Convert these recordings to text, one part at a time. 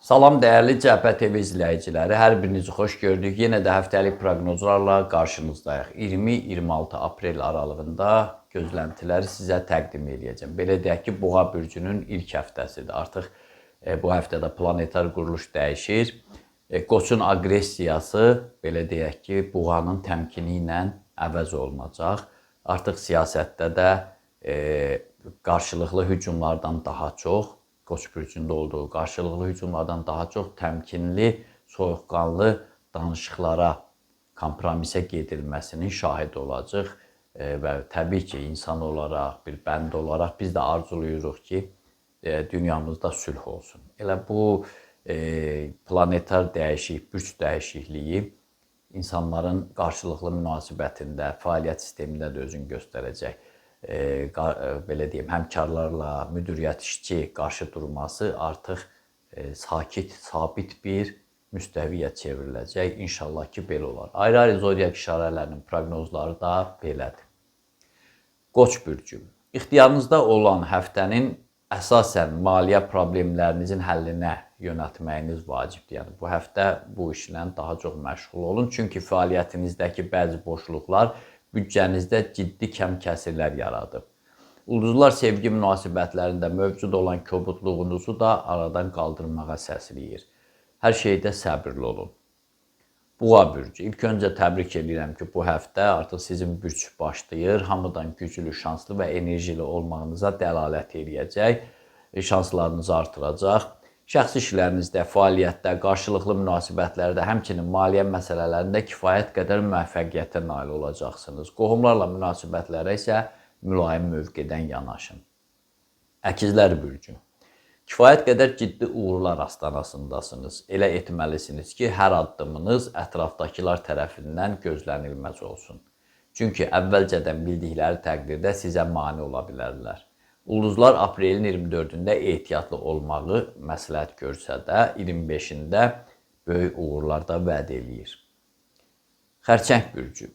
Salam dəyərli Cəbhə TV izləyiciləri, hər birinizi xoş gördük. Yenə də həftəlik proqnozlarla qarşınızdayıq. 20-26 aprel aralığında gözləntiləri sizə təqdim edəcəm. Belə deyək ki, Boğa bürcünün ilk həftəsidir. Artıq bu həftədə planetar quruluş dəyişir. Qoçun aqressiyası, belə deyək ki, Boğanın təmkini ilə əvəz olunacaq. Artıq siyasətdə də qarşılıqlı hücumlardan daha çox, Qoç bürcündə olduğu qarşılıqlı hücumlardan daha çox təmkinli, soyuqqanlı danışıqlara, kompromisə gedilməsinin şahidi olacaq və təbii ki, insan olaraq, bir bənd olaraq biz də arzuluyuruq ki, dünyamızda sülh olsun. Elə bu planetar dəyişik, bürc dəyişikliyi insanların qarşılıqlı münasibətində, fəaliyyət sistemində də özünü göstərəcək. Belə deyim, həmkarlarla müdiriyyət işçi qarşı durması artıq sakit, sabit bir müstəviyə çevriləcək. İnşallah ki, belə olar. Ayrı-ayrı zodiak işarələrinin proqnozları da belədir. Qoç bürcü. İxtiyarınızda olan həftənin əsasən maliyyə problemlərinizin həllinə yönəltməyiniz vacibdir. Yəni, bu həftə bu işlə daha çox məşğul olun. Çünki fəaliyyətinizdəki bəzi boşluqlar büdcənizdə ciddi kəmkəsirlər yaradıb. Ulduzlar sevgi münasibətlərində mövcud olan kobudluğunuzu da aradan qaldırmağa səsləyir. Hər şeydə səbirli olun. Boğa bürcü. İlk öncə təbrik edirəm ki, bu həftə artıq sizin bürc başlayır. Hamıdan güclü, şanslı və enerjili olmağınıza dəlalət edəcək. Şanslarınızı artıracaq. Şəxsi işlərinizdə, fəaliyyətdə, qarşılıqlı münasibətlərdə, həmçinin maliyyə məsələlərində kifayət qədər müvəffəqiyyətə nail olacaqsınız. Qohumlarla münasibətlərə isə mülayim mövqedən yanaşın. Əkizlər bürcü. Kifayət qədər ciddi uğurlar astanasındasınız. Elə etməlisiniz ki, hər addımınız ətrafdakılar tərəfindən gözlənilməz olsun. Çünki əvvəlcədən bildikləri təqdirdə sizə mane ola bilərlər. Ulduzlar aprelin 24-də ehtiyatlı olmağı məsləhət görsə də, 25-də böyük uğurlar da vəd eləyir. Xərçəng bürcü.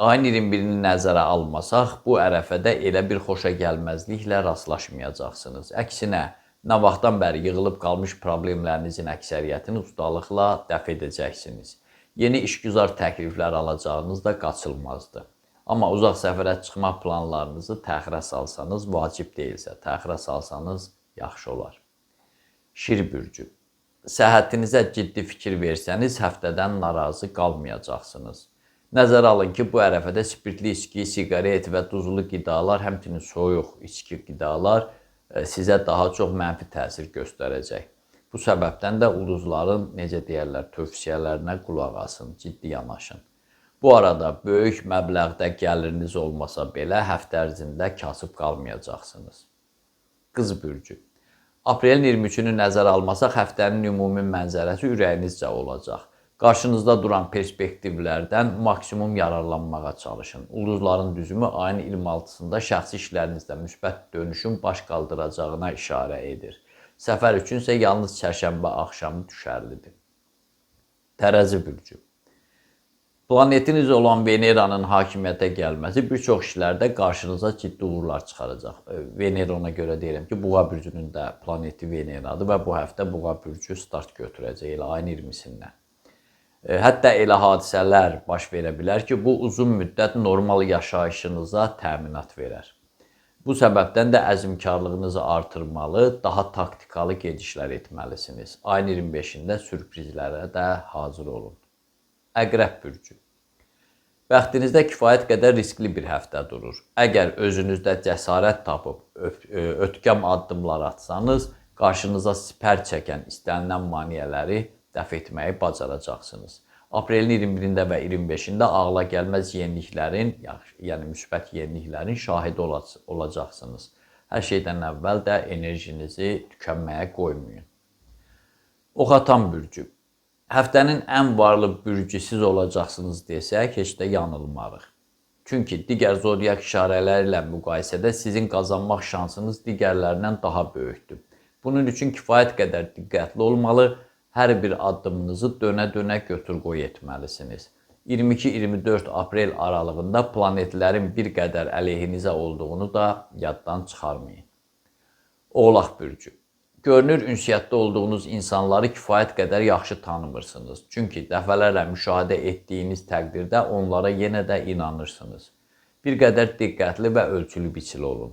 Ayın 21-ni nəzərə almasaq, bu ərəfədə elə bir xoşa gəlməzliklə rastlaşmayacaqsınız. Əksinə, nə vaxtdan bəri yığılıb qalmış problemlərinizin əksəriyyətini ustalıqla dəf edəcəksiniz. Yeni işgüzar təkliflər alacağınız da qaçılmazdır. Amma uzaq səfərə çıxmaq planlarınızı təxirə salsanız, vacib deyilsə, təxirə salsanız yaxşı olar. Şir bürcü. Səhhətinizə ciddi fikir versəniz, həftədən narazı qalmayacaqsınız. Nəzərə alın ki, bu ərəfədə spirtli içki, siqaret və duzlu qidalar, həmçinin soyuq içki qidalar sizə daha çox mənfi təsir göstərəcək. Bu səbəbdən də ulduzların, necə deyərlər, tövsiyələrinə qulaq asın, ciddi yanaşın. Bu arada böyük məbləğdə gəliriniz olmasa belə həftə ərzində kasıb qalmayacaqsınız. Qız bürcü. Aprelin 23-ünü nəzərə almasaq həftənin ümumi mənzərəsi ürəyinizcə olacaq. Qarşınızda duran perspektivlərdən maksimum yararlanmağa çalışın. Ulduzların düzümü ayın 26-sında şəxsi işlərinizdə müsbət dönüşün baş qaldıracağına işarə edir. Səfər üçün isə yalnız çərşənbə axşamı düşərlidir. Tərəzi bürcü. Planetiniz olan Veneranın hakimiyyətə gəlməsi bir çox işlərdə qarşınıza ciddi uğurlar çıxaracaq. Venera ona görə deyirəm ki, Boğa bürcünün də planeti Veneradır və bu həftə Boğa bürcü start götürəcək elə ayın 20-sindən. Hətta elə hadisələr baş verə bilər ki, bu uzun müddət normal yaşayışınıza təminat verər. Bu səbəbdən də əzmkarlığınızı artırmalı, daha taktikalı gedişlər etməlisiniz. Ayın 25-də sürprizlərə də hazır olun. Əqrəb bürcü. Bəxtinizdə kifayət qədər riskli bir həftə durur. Əgər özünüzdə cəsarət tapıb ötkəm addımlar atsanız, qarşınıza sipər çəkən istənilən maneələri dəf etməyi bacaracaqsınız. Aprelin 21-də və 25-də ağla gəlməz yeniliklərin, yəni müsbət yeniliklərin şahidi olacaqsınız. Hər şeydən əvvəl də enerjinizi tükənməyə qoymayın. Oxatan bürcü. Həftənin ən varlı bürcü siz olacaqsınız desək, heç də yanılmarıq. Çünki digər zodiak işarələri ilə müqayisədə sizin qazanmaq şansınız digərlərindən daha böyükdür. Bunun üçün kifayət qədər diqqətli olmalı, hər bir addımınızı dönə-dönə götür-qoy etməlisiniz. 22-24 aprel aralığında planetlərin bir qədər əleyhinizə olduğunu da yaddan çıxarmayın. Oğlaq bürcü. Görünür ünsiyyətdə olduğunuz insanları kifayət qədər yaxşı tanımırsınız. Çünki dəfələrlə müşahidə etdiyiniz təqdirdə onlara yenə də inanırsınız. Bir qədər diqqətli və ölçülü biçili olun.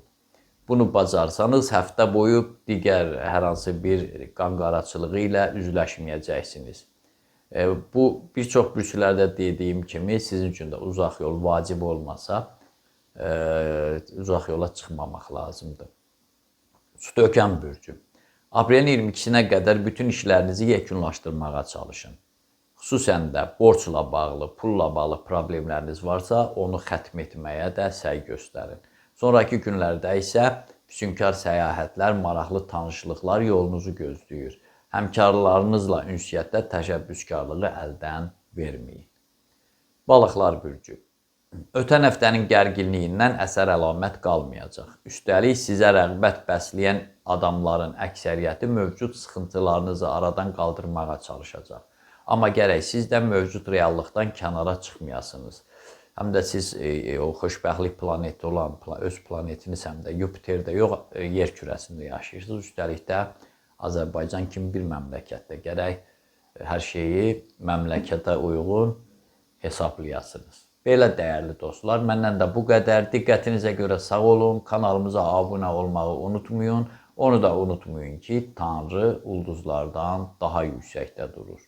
Bunu bacarsanız həftə boyu digər hər hansı bir qanqaraçılığı ilə üzləşməyəcəksiniz. Bu bir çox bürclərdə dediyim kimi sizin üçün də uzaq yol vacib olmasa uzaq yola çıxmamaq lazımdır. Sutökən bürcü. Aprelin 22-sinə qədər bütün işlərinizi yekunlaşdırmağa çalışın. Xüsusən də borcla bağlı, pulla bağlı problemləriniz varsa, onu xətm etməyə də səy göstərin. Sonraki günlərdə isə füsunkar səyahətlər, maraqlı tanışlıqlar yolunuzu gözləyir. Həmkarlarınızla ünsiyyətdə təşəbbüskarlığı əldən verməyin. Balıqlar bürcü. Ötən həftənin gərginliyindən əsər əlamət qalmayacaq. Üstəlik sizə rəğbət bəsləyən adamların əksəriyyəti mövcud sıxıntılarınızı aradan qaldırmağa çalışacaq. Amma gərək siz də mövcud reallıqdan kənara çıxmayasınız. Həm də siz o xoşbəxtlik planeti olan öz planetiniz həm də Yupiterdə yox, yer kürəsində yaşayırsınız. Üstəlik də Azərbaycan kimi bir məmləkətdə gərək hər şeyi məmləkətə uyğun hesablayasınız. Belə dəyərli dostlar, məndən də bu qədər. Diqqətinizə görə sağ olun. Kanalımıza abunə olmağı unutmayın. Onu da unutmayın ki, Tanrı ulduzlardan daha yüksəkdə durur.